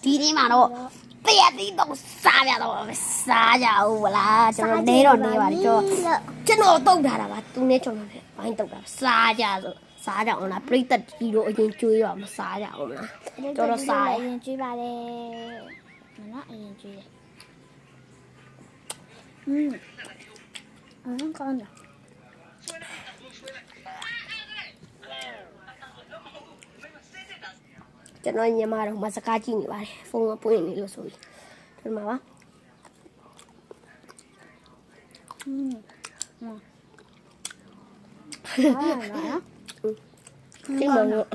ဒီနေ့မှာတော့တရက်သီးတော့စားကြတော့စားကြအောင်ဗလားကျွန်တော်နေတော့နေပါတယ်ကျွန်တော်တုတ်ထားတာပါသူနဲ့ကျွန်တော်လည်းဘိုင်းတုတ်တာစားကြဆိုစားကြအောင်လားပြိတ္တကြီးတို့အရင်ကျွေးတော့မစားကြအောင်လားကျွန်တော်စားအရင်ကျွေးပါတယ်နော်အရင်ကျွေးကောင်းတယ်ကျွန်တော်ညမတော့မစကားကြည့်နေပါတယ်ဖုန်းကပွင့်နေလို့ဆိုပြီးဒီမှာပါဒီမှာတော့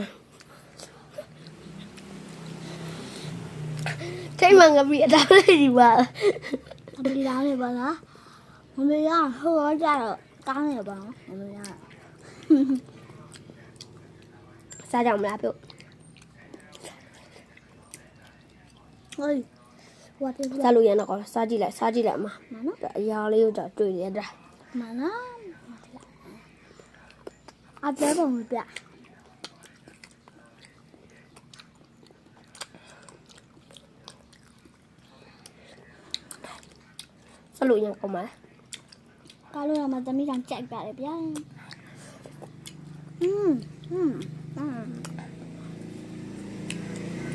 ထိုင်မှငါပြီးအတားလေးဒီပါဒီလားနေပါလားမမေရဟိုကြတော့ကောင်းနေပါမမေရစားကြအောင်မလားပြုတ်ဟိုဝတ်တယ်စားလို့ရတော့စားကြည့်လိုက်မှာအရာလေးကိုတော့တွေ့ရတာမနော်အပြဲပုံပြစားလို့ရကောင်းပါလားကားလို့ရမှာသမီးကကြိုက်ပါတယ်ဗျာ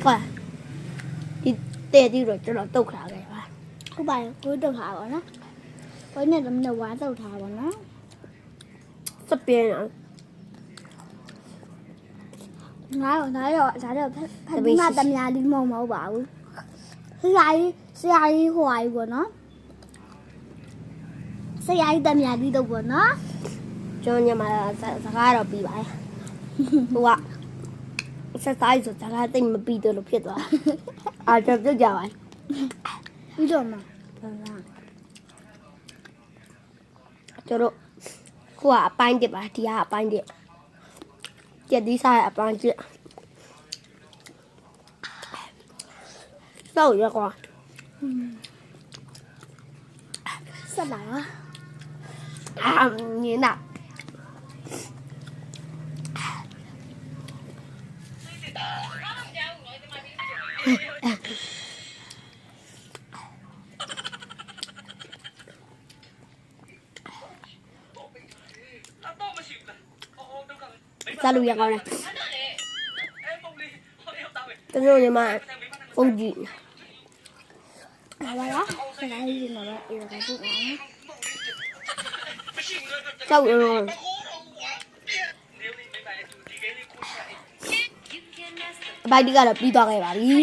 ကွာဒီတဲ့ဒီတော့ကျွန်တော်တုတ်ခါခဲ့ပါဟုတ်ပါကိုတုတ်ထားပါနော်ကိုနဲ့သမီးနဲ့ဝါတုတ်ထားပါနော်စပြင်းအောင်ငါတော့ဖက်ပြီးမှတမယာလေးမဟုတ်ပါဘူးဆရာကြီးဟိုအားကြီးပေါ့နော်ဆရာကြီးတမယာလေးတော့ပေါ့နော်ကျွန်တော်ညမှာစကားတော့ပြီးပါတယ်ဟိုကဆက်စားဆိုစကားတိတ်မပြီးတယ်လို့ဖြစ်သွားအားကြောက်ကြပါပြီးတော့မှာကျွန်တော်ခုကအပိုင်းတစ်ပါဒီကအပိုင်းတစ်ကြက်သီးစားတဲ့အပိုင်းတစ်တော့ရကွာဆက်လာပါညင်တာစားလို့ရကောင်းတယ်ကျွန်တော်ညီမဖုန်းကြည့်လာပါလားဆရာကြီးကလည်းအေးကကြည့်နေကြောက်ရောဘိုက်ဒီကတော့ပြီးသွားခဲ့ပါပြီ